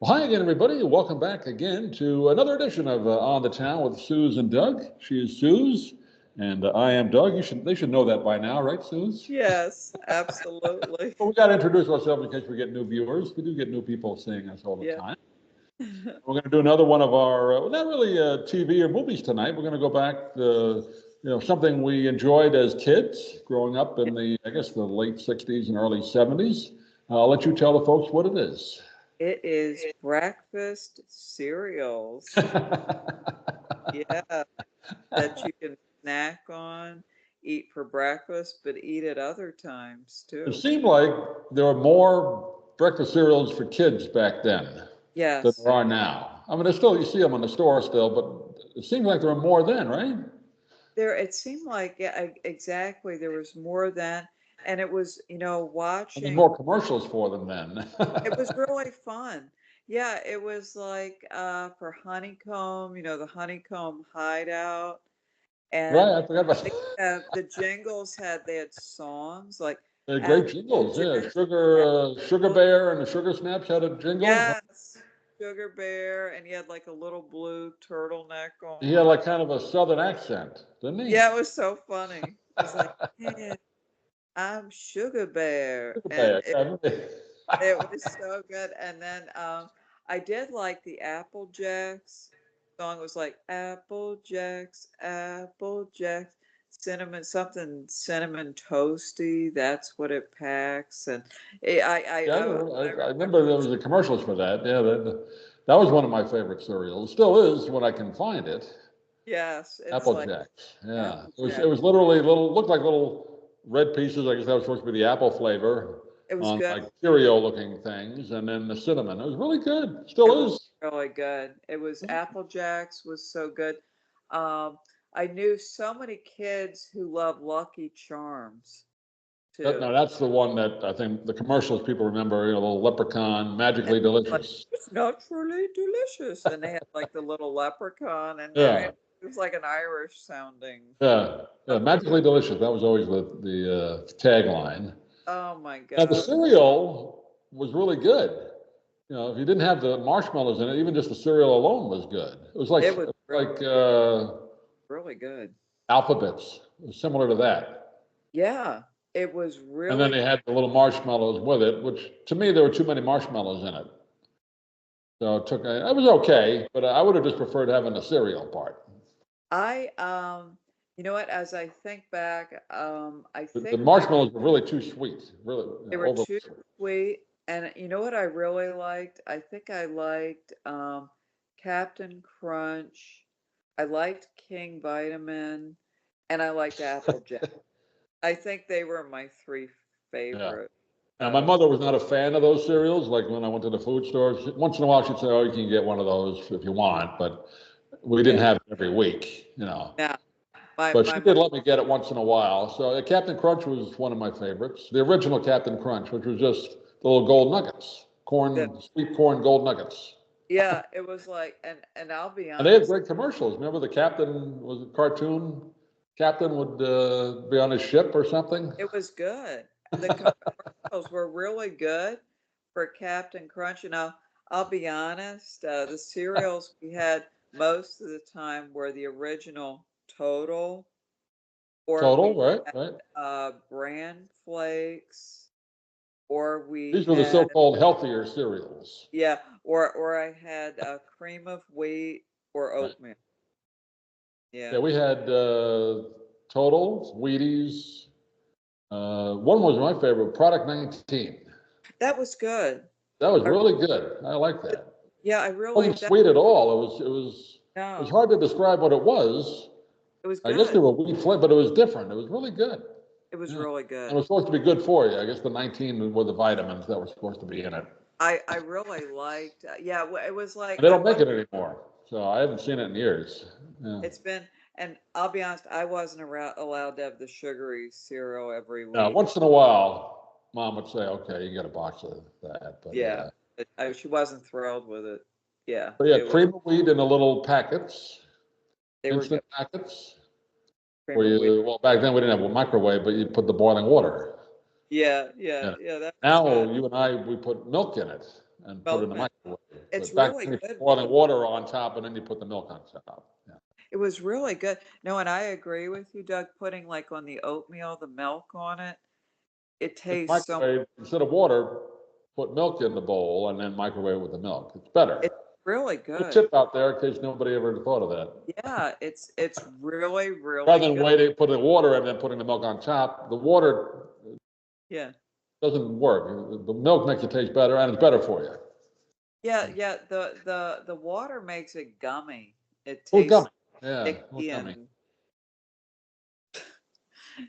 Well, hi again, everybody. Welcome back again to another edition of On the Town with Suz and Doug. She is Suz, and I am Doug. They should know that by now, right, Suz? Yes, absolutely. Well, we got to introduce ourselves in case we get new viewers. We do get new people seeing us all the Yeah. time. We're going to do another one of our, not really TV or movies tonight. We're going to go back to, something we enjoyed as kids growing up in the late 60s and early 70s. I'll let you tell the folks what it is. It is breakfast cereals. Yeah, that you can snack on, eat for breakfast, but eat at other times It too. seemed like there were more breakfast cereals for kids back then than Yes. there are now. I mean, there's still, you see them in the store still, but it seemed like there were more then, right? It seemed like, yeah, exactly. There was more than, and it was, And there's watching, more commercials for them then. it was really fun. Yeah, it was like for Honeycomb, the Honeycomb Hideout. Right, And I forgot about the jingles they had songs like the great Apple jingles. Yeah, Jack, Sugar Apple, Bear and the Sugar Snaps had a jingle. yes, Sugar Bear, and he had like a little blue turtleneck He had on. like kind of a southern accent, didn't he? Yeah, it was so funny. He's like, "Yeah, I'm Sugar Bear," Sugar and Bear. it was so good. And then I did like the Apple Jacks song. It was like Apple Jacks, cinnamon something, cinnamon toasty. That's what it packs. And Yeah, I I remember there was the commercials for that. Yeah, that was one of my favorite cereals. Still is when I can find it. yes, it's Apple like Jacks. Yeah, Apple it Jack. was literally looked like little red pieces. I guess that was supposed to be the apple flavor It was on good. like Cheerio-looking things, and then the cinnamon. It was really good. It Still was is. really good. It was Apple Jacks was so good. Um, I knew so many kids who love Lucky Charms too. No, that's the one that I think the commercials people remember. The little leprechaun, magically Like, delicious. it's naturally delicious. And they had like the little leprechaun, and Yeah, it was like an Irish sounding. yeah, magically delicious. That was always the tagline. Oh my Now the God. cereal was really good. If you didn't have the marshmallows in it, even just the cereal alone was good. It was It was like really good. alphabets, similar to that. Yeah, it was And then really, they had the little marshmallows with it, which to me there were too many marshmallows in it. So it was okay, but I would have just preferred having the cereal part. you know what, as I think back, I The think I marshmallows were really too sweet, really they were over. too sweet. And you know what I really liked? I think I liked Captain Crunch. I liked King Vitamin, and I liked Applejack. I think they were my three Yeah. favorite. Now, my mother was not a fan of those cereals. Like when I went to the food store, once in a while she'd say, "Oh, you can get one of those if you want," but we didn't Yeah. have it every week. Now, my But my she mom, did let me get it once in a while. So Captain Crunch was one of my favorites. The original Captain Crunch, which was just the little gold nuggets, the, sweet corn gold nuggets. yeah, it was like, and I'll be And they had honest, great commercials. Remember the captain was a cartoon. Captain would be on his ship or something. it was good. The commercials were really good for Captain Crunch. And I'll be honest, the cereals we had most of the time were the original Total, or Total, we right, had right. Bran Flakes, or we These were the had, so-called healthier cereals. yeah, or I had Cream of Wheat or Right. oatmeal. Yeah, Yeah, we had Total, Wheaties. One was my favorite, Product 19. that was good. That was I, really good. I like that. yeah, I It really wasn't that sweet at all. It was no, hard to describe what it was. it was I guess good. there were wheat flavor, but it was different. It was really good. It was Yeah. really And it good. was supposed to be good for you. I guess the 19 were the vitamins that were supposed to be in it. I really liked. Yeah, it was like And they I don't was. make it anymore. So I haven't seen it in years. Yeah. It's been, and I'll be honest, I wasn't allowed to have the sugary cereal every Now, week. once in a while, mom would say, okay, you get a box of that. Yeah, she wasn't thrilled with it. Yeah, But yeah, it was. cream of wheat in the little packets, They were good. instant packets, Cream where of wheat. well, back then we didn't have a microwave, but you put the boiling water. Yeah, yeah, Yeah. yeah. That was Now good. you and I, we put milk in it and put it in Milk the Mint. microwave. It's But back really then you good. put boiling water on top and then you put the milk on top. Yeah. It was really good. No, and I agree with you, Doug, putting like on the oatmeal, the milk on it. It It's tastes so, microwave, instead of water, put milk in the bowl and then microwave with the milk. It's better. it's really Little good. tip out there in case nobody ever thought of that. Yeah, it's really, really Rather than good. waiting, putting the water and then putting the milk on top, the water Yeah. doesn't work. The milk makes it taste better and it's better for you. Yeah, yeah. The water makes it gummy. It Oh, tastes gummy. Yeah, oh, sticky gummy. and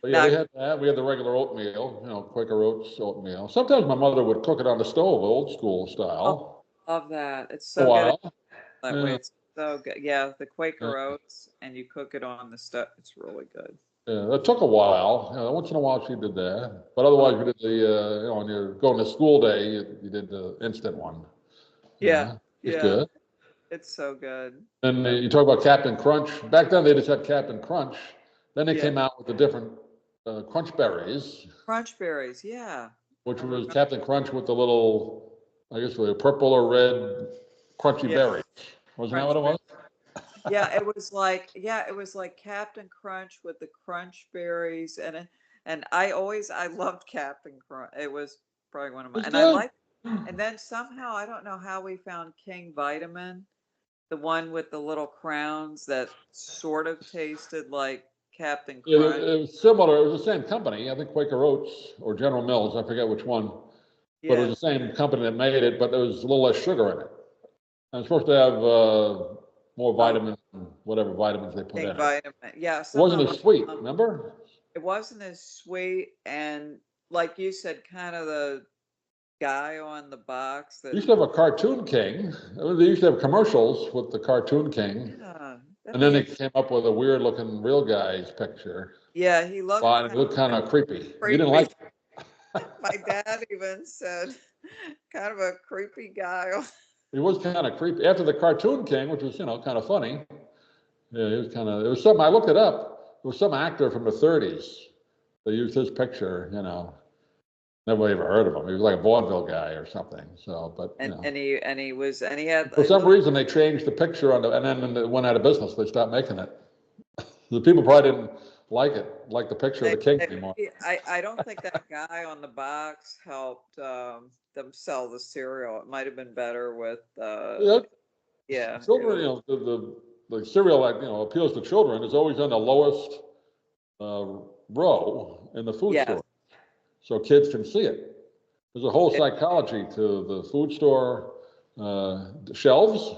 But yeah, we not had that. We had the regular oatmeal, Quaker Oats oatmeal. Sometimes my mother would cook it on the stove, old school oh, style. love that. It's A so good while. that way. Yeah, It's so good. Yeah, the yeah, Quaker Oats and you cook it on the stove. It's really good. yeah. That took a while. Once in a while she did that. But Oh, otherwise we did when you're going to school day, you did the instant one. yeah, It's yeah. good. It's so good. And So you talk about Captain Crunch. Back then they just had Captain Crunch. Then they yeah. came out with the different Crunch Berries, Crunch berries, yeah. which I was remember. Captain Crunch with the little, I guess, the purple or red crunchy Yeah, berries. Wasn't that what crunch it berries. was? It was like Captain Crunch with the crunch berries and I loved Captain Crunch. It was probably one of my It's and I good. liked and then somehow I don't know how we found King Vitamin, the one with the little crowns that sort of tasted like Captain Yeah, Crunch. it was similar. It was the same company. I think Quaker Oats or General Mills. I forget which one, but it was Yeah, the same company that made it. But there was a little less sugar in it. And it's supposed to have more oh, vitamins, whatever vitamins they put King in it. Vitamin. Yeah, It wasn't somehow as sweet. Remember? it wasn't as sweet and like you said, kind of the guy on the box They that used to have a Cartoon King. They used to have commercials with the Cartoon King, yeah, that'd and then be they interesting. came up with a weird-looking real guy's picture. Yeah, he looked Well, kind it looked kind of of creepy. You didn't creepy. like it. My dad even said, kind of a creepy guy. It was kind of creepy. After the Cartoon King, which was kind of funny. Yeah, it was It was some. I looked it up. It was some actor from the '30s. They used his picture. Nobody ever heard of him. He was like a vaudeville guy or something. So, but And he had for he some looked reason they changed the picture and then when it went out of business, they stopped making it. The people probably didn't like the picture of the king anymore. I don't think that guy on the box helped them sell the cereal. It might have been better with Yeah, yeah, it children, was the cereal that appeals to children is always on the lowest row in the food yes. store, so kids can see it. There's a whole It, psychology to the food store shelves.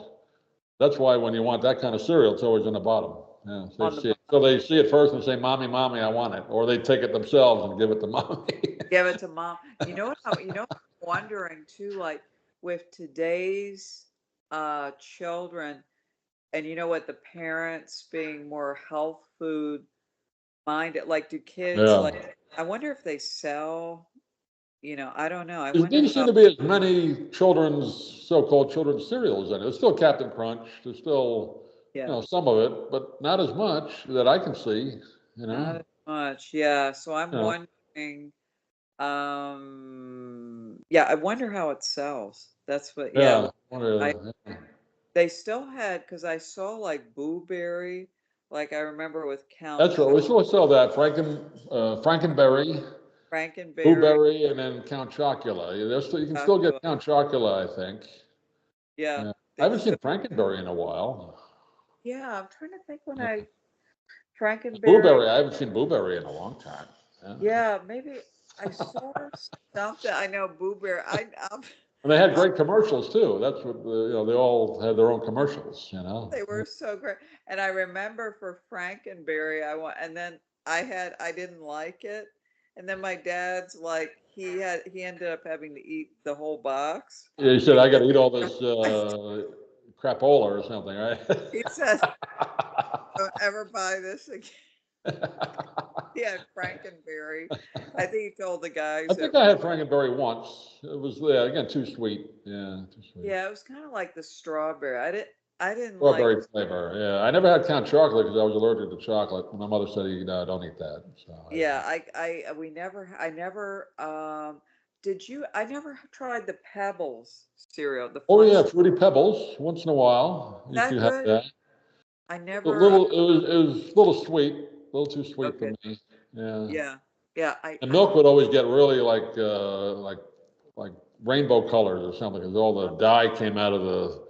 That's why when you want that kind of cereal, it's always on the bottom. Yeah, so on they the see it. So they see it first and say, "Mommy, mommy, I want it," or they take it themselves and give it to mommy. give it to mom. I'm wondering too, like with today's children, and you know what, the parents being more health food minded, like do kids Yeah. like I wonder if they sell, I don't know. I There wonder didn't seem how to be as many so-called children's cereals in it. There's still Captain Crunch. There's still, yeah, some of it, but not as much that I can see. You not know. as much. Yeah. So I'm You know. wondering, yeah, I wonder how it sells. That's what, yeah. Yeah. Yeah. They still had because I saw like Boo Berry, like I remember with Count That's right. We still sell that Frankenberry, Frankenberry, Blueberry, and then Count Chocula. You can still get Chocula. Count Chocula, I think. Yeah, Yeah. I they haven't seen still. Frankenberry in a while. Yeah, I'm trying to think when Yeah. I Frankenberry. Blueberry, I haven't seen Blueberry in a long time. Yeah. Yeah, maybe I saw something. I know Boo Berry. And they had I great commercials too. That's what they all had their own commercials. they were so great, and I remember for Frankenberry, and then I didn't like it, and then my dad's like he ended up having to eat the whole box Yeah, you said I got because to eat all this I, crapola or something, right? he said don't ever buy this again. He had Frankenberry. I think he told the I guys think that I had Frankenberry once. It was again too sweet. Yeah, too sweet. yeah, it was kind of like the strawberry. I didn't like Strawberry flavor. Yeah, I never had Count Chocolate because I was allergic to chocolate. My mother said, "No, don't eat that." So I yeah, didn't. I never did you? I never tried the Pebbles cereal. The Oh Fudge. yeah, Is Fruity Pebbles. Once in a while, you that could have good? that. I A never. little, it was a little sweet, a little too sweet for Okay. me. Yeah. Yeah. Yeah. And I milk would always get really like rainbow colors or something, because all the dye came out of the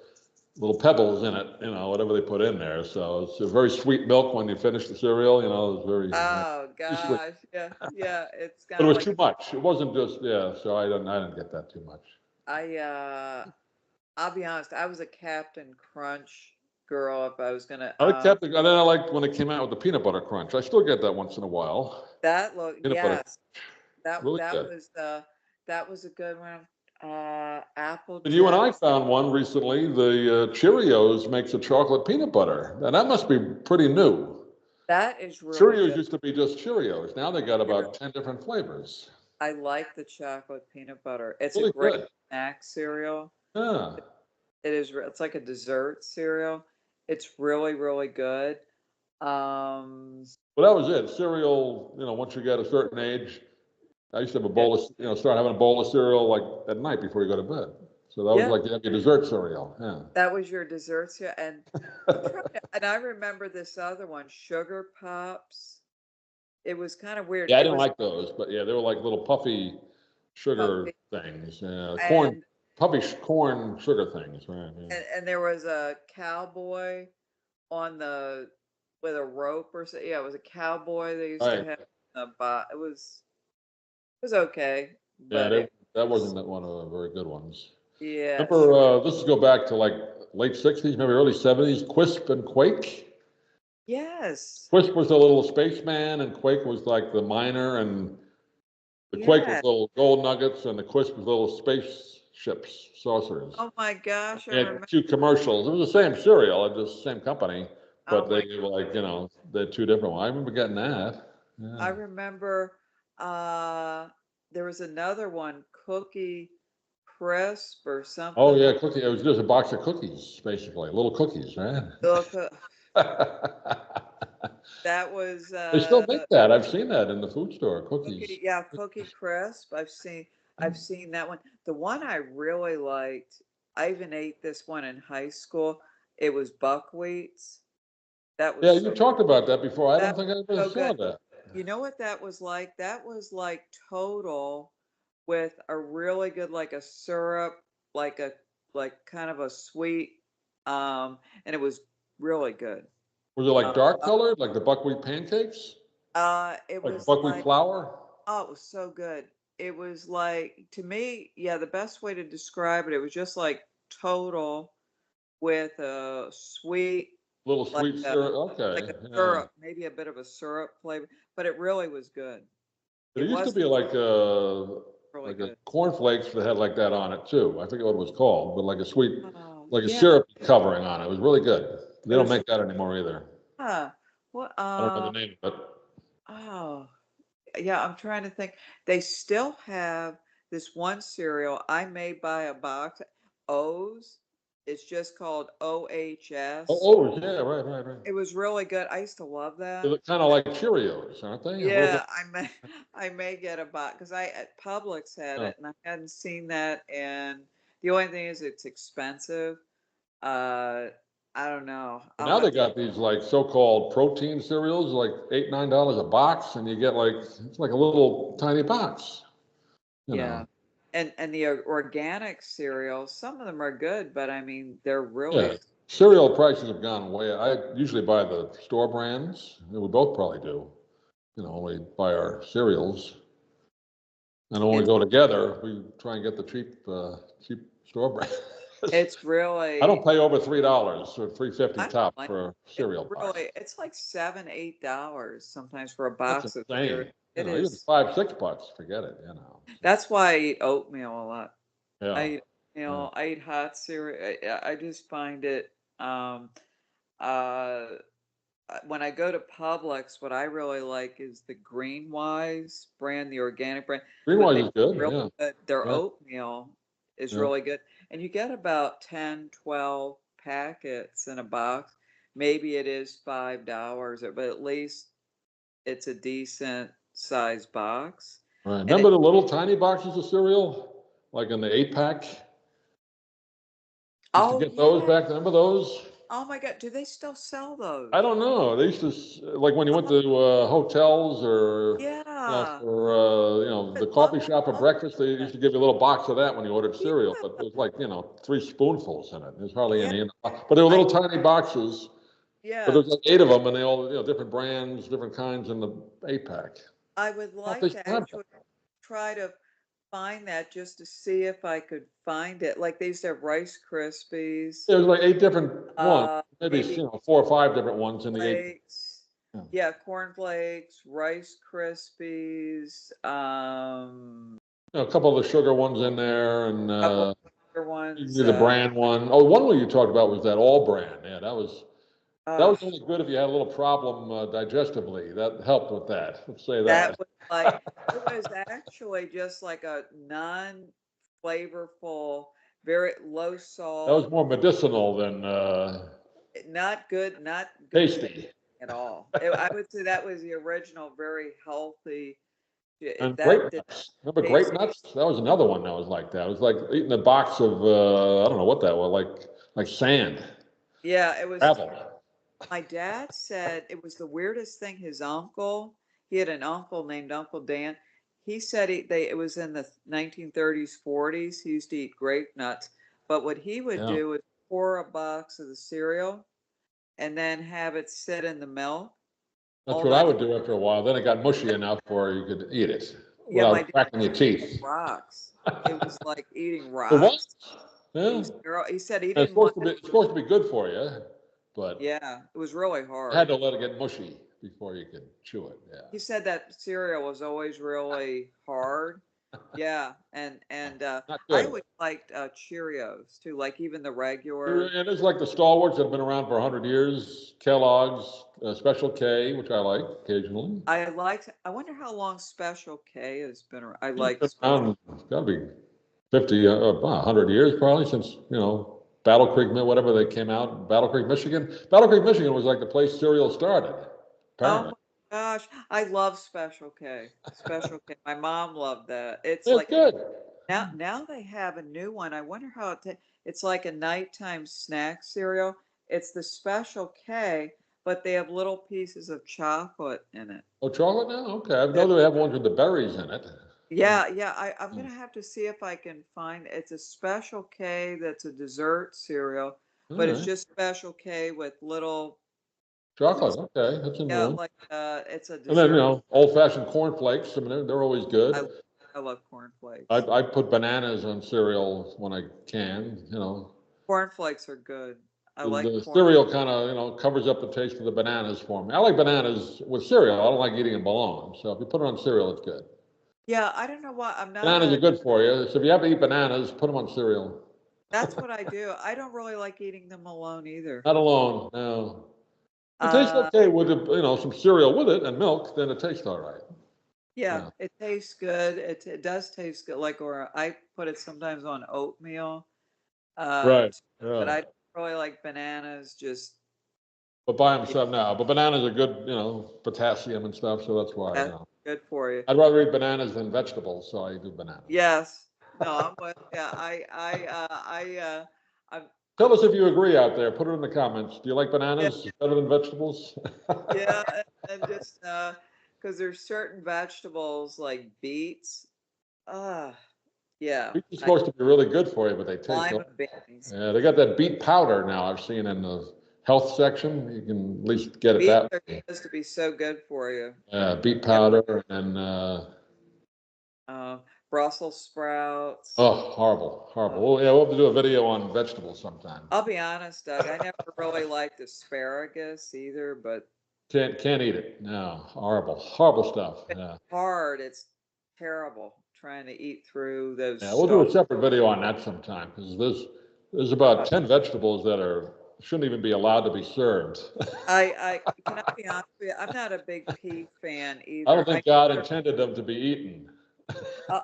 little pebbles in it, whatever they put in there. So it's a very sweet milk when you finish the cereal, it's very, Oh too sweet. gosh. Yeah. Yeah. It's But kind it of was like too much. It wasn't just, yeah, so I didn't get that too much. I. I'll be honest. I was a Captain Crunch girl. If I was gonna. I kept it, and then I liked when it came out with the peanut butter crunch. I still get that once in a while. That look. Peanut butter, Yes. That really that good. was that was a good one. And you and Applejack. I found one recently. The Cheerios makes a chocolate peanut butter, and that must be pretty new. That is really Cheerios good. used to be just Cheerios. Now they got Yeah. about 10 different flavors. I like the chocolate peanut butter. It's a Really great good. snack cereal. Yeah. It is. It's like a dessert cereal. It's really, really good. Um, Well, that was it. Cereal, once you get a certain age, I used to have a bowl of, start having a bowl of cereal like at night before you go to bed. So that was yeah, like your dessert cereal. Yeah. that was your dessert cereal. And I'm trying to, and I remember this other one, Sugar Pops. It was kind of weird. Yeah, I It didn't was like those, but yeah, they were like little puffy sugar puffy, things. Corn, and puffy corn sugar things, right? Yeah. and there was a cowboy on the with a rope or so. Yeah, it was a cowboy they used to Right. have. It was okay, Yeah, but it that was wasn't one of the very good ones. yeah, Remember, sure. this is go back to like late 60s, maybe early 70s, Quisp and Quake. Yes. Quisp was the little spaceman, and Quake was like the miner, and the Quake was Yeah. little gold nuggets, and the Quisp was little spaceships, saucers. Oh my gosh, I They had remember. two commercials. It was the same cereal, it was the same company, Oh but they my, were like, they had two different ones. I remember getting that. I Yeah. remember there was another one, Cookie Crisp or Oh something yeah, like cookie. It was just a box of cookies, basically, little cookies, right? look, that was They still make that. I've seen that in the food store, Cookie, cookies. yeah, Cookie Crisp. I've seen that one. The one I really liked, I even ate this one in high school. It was buckwheats. That was Yeah, you so talked about that before. I that don't think I was ever so saw good. that. You know what that was like? That was like Total with a really good like a syrup, like a like kind of a sweet, and it was really good. Was it like Uh, dark colored, like the buckwheat pancakes? it Like was buckwheat like flour? oh, it was so good. It was like to me, yeah, the best way to describe it, it was just like Total with a sweet Little like sweet a syrup. like Okay, a yeah. syrup, maybe a bit of a syrup flavor, but it really was good. But It it used to was be really like a good. cornflakes that had like that on it too. I forget what it was called, but like a sweet, Oh, like a yeah, syrup covering on it. It was really good. They it don't was make that anymore either. yeah. What I don't know the name of it. oh, yeah, I'm trying to think. They still have this one cereal. I may buy a box. O's. It's just called Oh, OHS. oh, yeah, right, right, right. It was really good. I used to love that. They're kind of like Cheerios, aren't they? A little bit. Yeah, I may get a box because I at Publix had Yeah. it and I hadn't seen that. And the only thing is it's expensive. Uh, I don't know. But I'll now have they to. got these like so-called protein cereals, like $8, $9 a box, and you get like it's like a little tiny box. You Yeah. know. And the organic cereals, some of them are good, but I mean they're really Yeah. Cereal prices have gone way. I usually buy the store brands, and we both probably do. We buy our cereals, and when we it's go together, we try and get the cheap store brand. it's I don't really pay over $3 or 3.50 I don't top like for a it's cereal box. really it's like $7, $8 sometimes for a That's box of cereal. insane. It Even is. $5, $6, forget it. That's why I eat oatmeal a lot. I Yeah. eat, Yeah. I eat hot cereal. I just find it uh when I go to Publix, what I really like is the Green Wise brand, the organic brand, but Greenwise they is good. really Yeah. their Yeah. oatmeal is Yeah. really good. And you get about 10, 12 packets in a box. Maybe it is $5, but at least it's a decent size box. Right. And Remember the little tiny boxes of cereal, like in the 8-pack? Used to oh get those yeah. back. Remember those? Oh my God. Do they still sell I those? don't know. They used to like when you went Oh, to hotels or yeah. for I the love coffee shop for love breakfast. They that. used to give you a little box of that when you ordered cereal, but Yeah. it was like 3 spoonfuls in it. There's hardly Yeah. any in it. But they were I little tiny boxes. But yeah. there's like 8 of them, and they all different brands, different kinds in the 8-pack. I would Well, they like to still have them. actually try to find that just to see if I could find it. Like they used to have Rice Krispies, There's like 8 different ones, maybe maybe 4 or 5 different ones in the 8. flakes. Yeah. Yeah, cornflakes, Rice Krispies, A couple of the sugar ones in there, and couple other you can ones. do the brand one. Oh, one way you talked about was that all brand. Yeah, that Uh, was only good if you had a little problem digestively. That helped with that. Let's say that that. was like it was actually just like a non-flavorful, very low That was salt, more medicinal than not good for tasty. at all. I would say that was the original, very healthy. And That grape did nuts. Remember grape taste. nuts? That was another one that was like that. It was like eating a box of I don't know what that was, like sand, Yeah, it was. gravel. My dad said it was the weirdest thing. His uncle, he had an uncle named Uncle Dan. He said it was in the 1930s, 40s. He used to eat grape nuts, but what he would Yeah. do is pour a box of the cereal and then have it sit in the milk That's all what I night. would do after a while. Then it got mushy enough where you could eat it Yeah, my without dad cracking your said teeth. rocks. It was like eating It was? rocks. Yeah. He said he And didn't want it. it's supposed to be good for you, but Yeah, it was really you had hard. to let it get mushy before you could chew it. Yeah. He said that cereal was always really hard. Yeah, and Not I good. always liked Cheerios too, like even the regular. And it's like the stalwarts that have been around for 100 years. Kellogg's, Special K, which I like occasionally. I wonder how long Special K has been around. I It's like been Special. around, it's got to be 50, 100 years probably since, Battle Creek, whatever they came out, Battle Creek, Michigan. Battle Creek, Michigan was like the place cereal started, Oh apparently. my gosh, I love Special K. Special K. My mom loved that. It's It's like good. now they have a new one. I wonder how it's like a nighttime snack cereal. It's the Special K, but they have little pieces of chocolate in it. Oh, chocolate now? Okay. I know they have ones with the berries in it. Yeah, yeah. I'm gonna have to see if I can find it's a Special K that's a dessert cereal, All but it's right. just Special K with little, I think Chocolate. it's Okay. That's a new yeah, one. like it's a And then, dessert. old-fashioned cornflakes. I mean, they're always I good. I love I, cornflakes. I put bananas on cereal when I can. Cornflakes are good. I like The corn. cereal kind of, covers up the taste of the bananas for me. I like bananas with cereal. I don't like eating them alone. So if you put it on cereal, it's good. Yeah, I don't know why I'm not Bananas are a. good for you. So if you have to eat bananas, put them on cereal. That's what I do. I don't really like eating them alone either. Not alone, no. It tastes Uh, okay with, some cereal with it and milk, then it tastes all right. yeah, Yeah. it tastes good. It does taste good. Like, or I put it sometimes on oatmeal. Right. But Yeah. I don't really like bananas. Just But by yeah, themselves now. But bananas are good, potassium and stuff. So that's why, that's good for you. I'd rather eat bananas than vegetables. So I do bananas. Yes. No, I'm with yeah. I'm Tell us if you agree out there. Put it in the comments. Do you like yeah, bananas better than vegetables? yeah, and just because there's certain vegetables like beets. Ah, yeah. Beets are supposed to be really good for you, but they taste Lima awful. beans. Yeah, they got that beet powder now I've seen in the health section. You can at least get it Beets that are way. supposed to be so good for you. Beet Yeah, powder and uh, Brussels sprouts. oh, horrible, Uh, horrible. Oh, yeah, we'll have to do a video on vegetables sometime. I'll be honest, Doug. I never really liked asparagus either, but Can't eat it. No, horrible, horrible stuff. it's Yeah. hard. It's terrible trying to eat through those Yeah, we'll do stalks. a separate video on that sometime because there's about 10 vegetables that shouldn't even be allowed to be served. I can I be honest with you? I'm not a big pea fan I don't either. think God intended them to be eaten.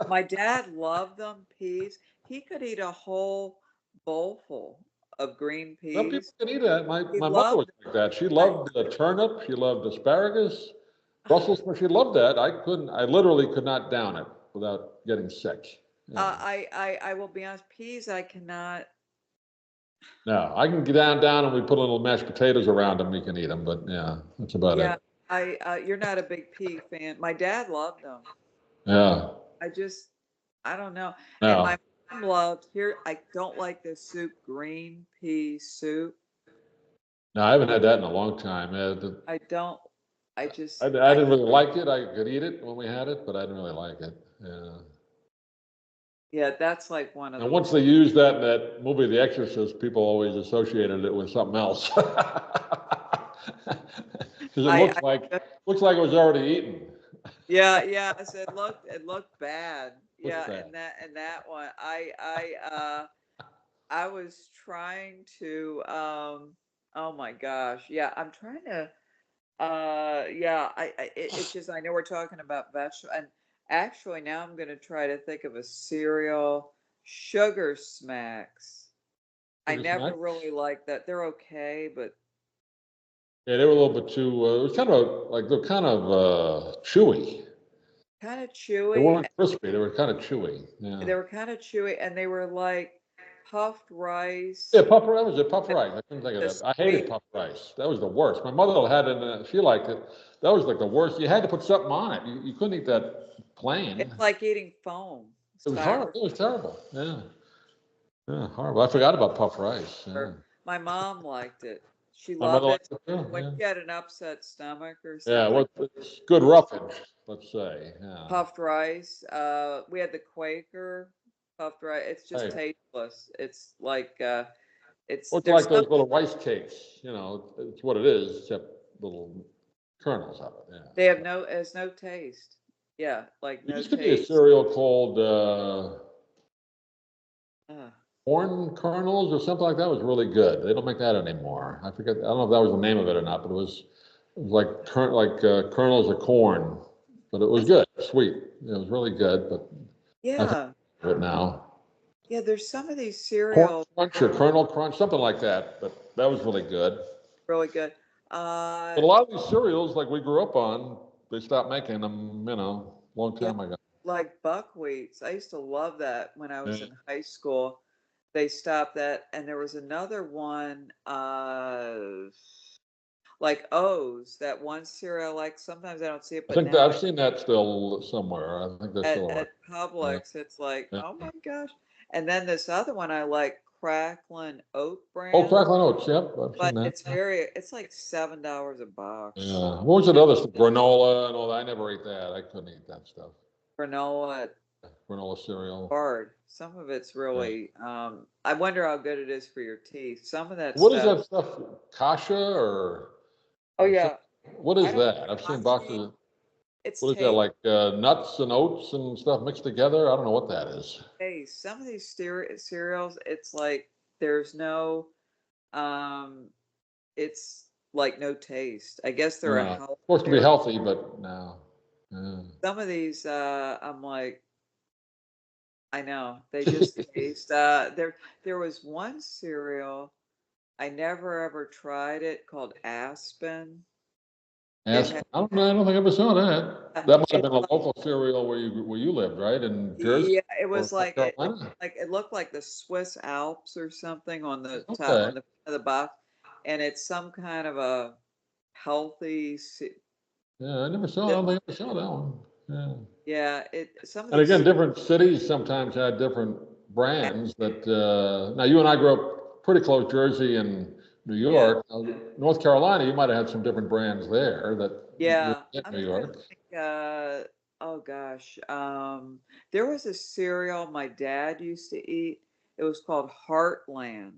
My dad loved them peas. He could eat a whole bowl full of green Some people peas. can eat that. My He my mother was loved like that. She I loved the turnip. She loved asparagus, Brussels sprouts. She loved that. I literally could not down it. without getting sick. Yeah. I will be honest, peas I cannot. No, I can get down and we put a little mashed potatoes around them. You can eat them, but yeah, that's about Yeah, it. you're not a big pea fan. My dad loved them. Yeah. I just, I don't know. And my No, mom loved here. I don't like this soup, green pea soup. no, I haven't had that in a long time. I don't. I just, I didn't really like it. I could eat it when we had it, but I didn't really like it. Yeah. yeah, that's like one of And the once they used that in that movie, The Exorcist, people always associated it with something else. Because it I looks like it was already eaten. yeah, yes, it looked bad. Looks Yeah, bad. and that one, I was trying to oh my gosh. Yeah, I'm trying to yeah, it's just I know we're talking about vegetable and actually now I'm gonna try to think of a cereal, sugar smacks. I Sugar never snack. really liked that. They're okay, but Yeah, they were a little bit too. It was kind of like they're kind of chewy. kind of They chewy. weren't crispy. They were kind of chewy. Yeah. They were kind of chewy and they were like puffed Yeah, rice puff rice. Was it puff with rice? I couldn't think of the that. I hated sweet. puff rice. That was the worst. My mother had it, and she liked it. That was like the worst. You had to put something on it. You couldn't eat that plain. It's like eating foam, It was horrible. styrofoam. It was terrible. Yeah, yeah, horrible. I forgot about puff rice. Yeah. My mom liked it. She My loved mother it liked it too. when Yeah. she had an upset stomach or Yeah. something. What? It's good roughage, let's say. Yeah. Puffed rice. We had the Quaker puffed rice. It's just Hey, tasteless. It's like it's well, it's there's like some those little rice cakes. It's what it is, except little kernels of it. they have Yeah. it's no taste. Yeah, like There no used to be a taste. cereal called Uh, corn kernels or something like that. It was really good. They don't make that anymore. I forget. I don't know if that was the name of it or not, but it was like kernels of corn, but it was that's good, sweet. It was really good, but I think yeah. of it now. Yeah, there's some of these Corn cereals crunch or kernel crunch, something like that. But that was really good. really good. But a lot of these cereals, like we grew up on, they stopped making them, long Yeah, time ago. like buckwheats. I used to love that when I was Yeah. in high school. They stopped that, and there was another one, like O's, that one cereal. Like sometimes I don't see it, I but think that now I've seen that still somewhere. I think that's still around. at Yeah. Publix, it's like, Yeah. oh my gosh. And then this other one I like, Cracklin Oat Oh, Bran, crackling oats. Yep, I've seen but that. it's like $7 a box. Yeah. What was it other stuff? Granola and all that. I never ate that. I couldn't eat that stuff. Granola Granola cereal. hard. Some of it's Yeah. really, I wonder how good it is for your teeth. Some of that What is stuff. that stuff? Kasha Oh or some, yeah, what I is don't that? I've seen actually. boxes. It's What is that, like nuts and oats and stuff mixed together? I don't know what that is. taste. Some of these cereals, it's like there's no, um, it's like no taste. I guess they're a Supposed to be cereal. healthy, but no. Yeah. Some of these, I'm like, I know they just taste. There was one cereal I never ever tried it called Aspen. It had I don't know. I don't think I ever saw that. That might have it's been a local cereal where you lived, right? In Jersey yeah, it or was North Carolina? like it looked like the Swiss Alps or something on the top Okay. on the front of the box, and it's some kind of a healthy. Yeah, I never saw. I don't think I ever saw that one. Yeah. Yeah, it some of And these again, different cities sometimes had different brands that, now you and I grew up pretty close, Jersey and New yeah York. North Carolina, you might have had some different brands there that were yeah. in I'm New trying to York. think. Oh gosh, there was a cereal my dad used to eat. It was called Heartland.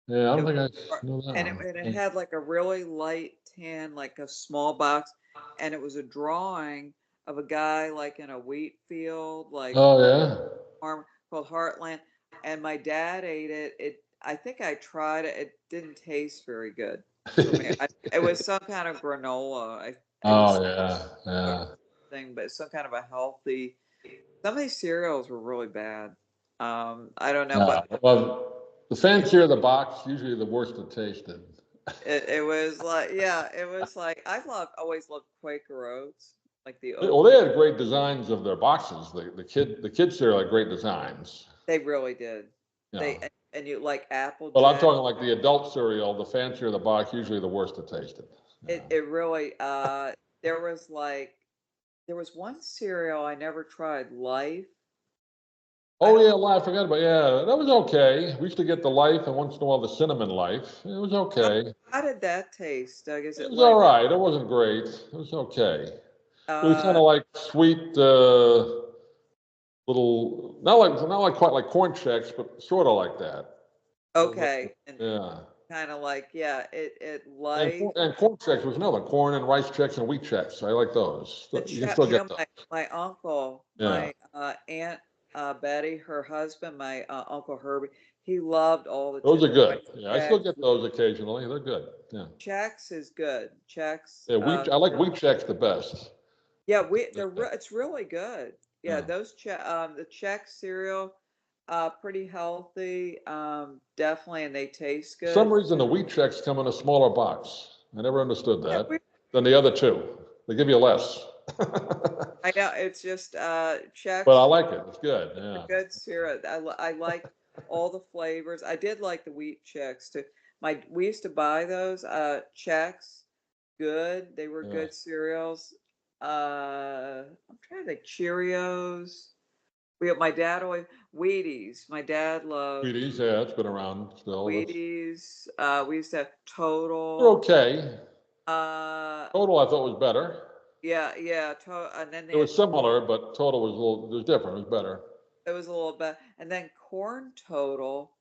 Yeah, I It don't was think heart- I know that one. and it Yeah. had like a really light tan, like a small box, and it was a drawing of a guy like in a wheat field, like Oh, yeah. farm called Heartland. And my dad ate it. I think I tried it. It didn't taste very good for me. It was some kind of granola. It was Oh, yeah, a yeah. thing, but some kind of a healthy. Some of these cereals were really bad. I don't know, Yeah, but well, the fancier the box, usually the worse it tasted. it was like, yeah, it was like I always loved Quaker Oats. like the Well, they had great designs of their boxes. The kids cereal had great designs. They really did. Yeah. They and you like Well, I'm Applejack. talking like the adult cereal, the fancier the box, usually the worse it tasted. Yeah. It really there was like there was one cereal I never tried, Life. I Oh don't yeah, I forgot about, yeah, that was okay. We used to get the Life and once in a while the Cinnamon Life. It was okay. how did that taste, Doug? Is It it was all like right. It wasn't great. It was okay. It was kind uh of like sweet, little, not like quite like corn checks, but sort of like that. okay, and Yeah. kind of like yeah, it And Life. and corn checks was another, corn and rice checks and wheat checks. I like those. The You can check, still get those. my uncle, Yeah. my aunt Betty, her husband, my Uncle Herbie, he loved all the Those are different good. rice Yeah, I still checks. get those occasionally. They're good. Yeah. Chex is good. Chex, Yeah, I like wheat checks the best. yeah, it's really good. Yeah, Yeah. those the Chex cereal, pretty healthy, definitely, and they taste For some good. reason, the wheat checks come in a smaller box. I never understood Yeah, that. Than the other two. They give you less. I know it's just But I Chex. like it. It's good. A Yeah. good syrup. I like all the flavors. I did like the wheat checks too. We used to buy those checks. Good. They were Yeah. good cereals. I'm trying to think. Cheerios. My dad always Wheaties. My dad loved Wheaties, yeah, it's been around still. Wheaties. We used to have They're Total. okay. Uh, Total, I thought was better. yeah, yeah. And then they It was had similar, but Total was it was different. It was better. it was a little bit. And then Corn Total.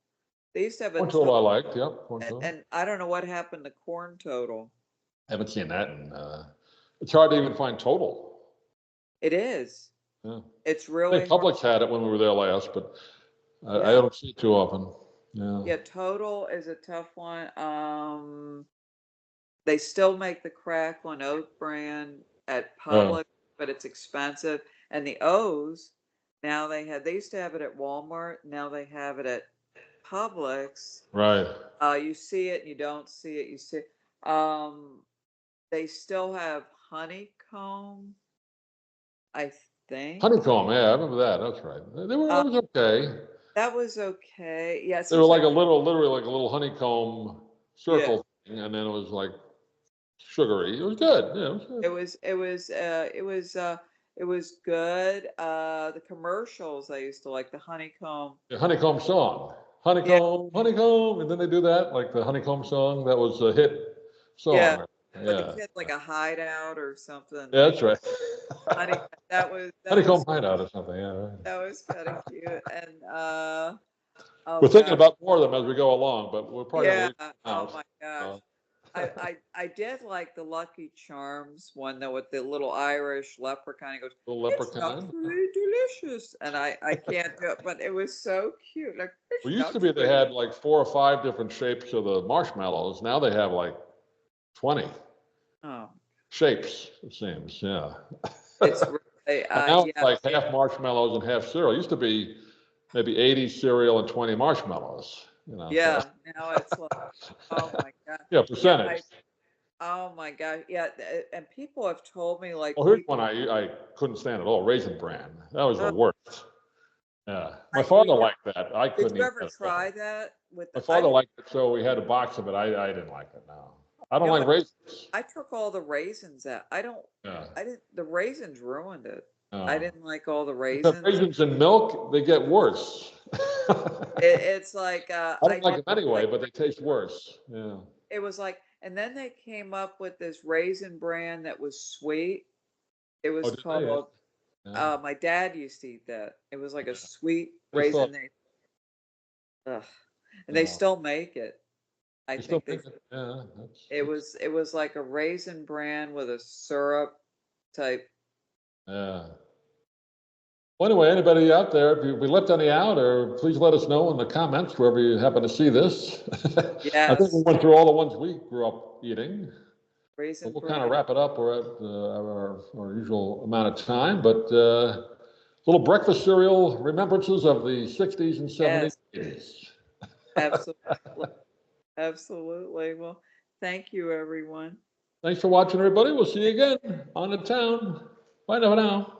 They used to have a Corn Total total. I liked. Yep, Corn Total. And I don't know what happened to Corn Total. Haven't seen that, and it's hard to even find Total. It is. Yeah. It's I think really hard. Publix had it when we were there last, but I Yeah. don't see it too often. Yeah. Yeah, Total is a tough one. They still make the Cracklin Oat brand at Yeah. Publix, but it's expensive. And the O's, now they used to have it at Walmart, now they have it at Publix. Right. You see it and you don't see it. You see um they still have honeycomb, I think. Honeycomb, yeah, I remember that. That's right. They were, Uh, it was okay. that was okay. Yeah, it They were seems like like a little, literally like a little honeycomb yeah. circle thing, and then it was like sugary. It was good. Yeah, it was good. It was good. The commercials I used to like the honeycomb. The honeycomb song. Yeah, Honeycomb, honeycomb, and then they do that, like the honeycomb song. That was a hit yeah. song. With the Yeah. kid like a hideout or something Yeah, like that's right. honey. That Honeycomb was hideout or something. Yeah, right. kind of cute. And oh We're thinking god, about more of them as we go along, but we're probably gonna yeah. leave them Oh out. my gosh. Uh, I did like the Lucky Charms one though with the little Irish leprechaun. He goes, Little "It's not leprechaun. very delicious," and I can't do it, but it was so cute. Like it's Well, used not to be they very. had like 4 or 5 different shapes of the marshmallows. Now they have like 20 Oh, shapes, it seems. Yeah. it's really And now it's yeah like half marshmallows and half cereal. It used to be maybe 80 cereal and 20 marshmallows, you know. So yeah. Now it's like oh my god yeah, yeah percentage. oh my god yeah and people have told me like Well, here's one people I couldn't stand at all, Raisin Bran. That was the uh, worst. Yeah. My I father you liked that. I did couldn't you eat ever that at try all. that with My the I father didn't liked it, so we had a box of it. I didn't like it, no. I don't you know like what raisins. I took all the raisins out. Yeah. I didn't the raisins ruined it. I No. didn't like all the The raisins. raisins in milk, they get worse. It's like I I don't like did them anyway, like but they taste worse. Yeah. it was like and then they came up with this raisin brand that was sweet. It Oh, was did they? Yeah. called Yeah. my dad used to eat that. It was like a Yeah. sweet They raisin. thought, Ugh. And they no. still make it. I They still think make it. Yeah. it was like a raisin bran with a syrup type. Yeah. Well, anyway, anybody out there, if we left any out, or please let us know in the comments wherever you happen to see this. I think we Yes, went through all the ones we grew up eating. But raisin we'll kind of bran. wrap it up. We're at our usual amount of time, but little breakfast cereal remembrances of the 60s and 70s. Yes, absolutely. Absolutely. Well, thank you, everyone. Thanks for watching, everybody. We'll see you again on the town. Bye now.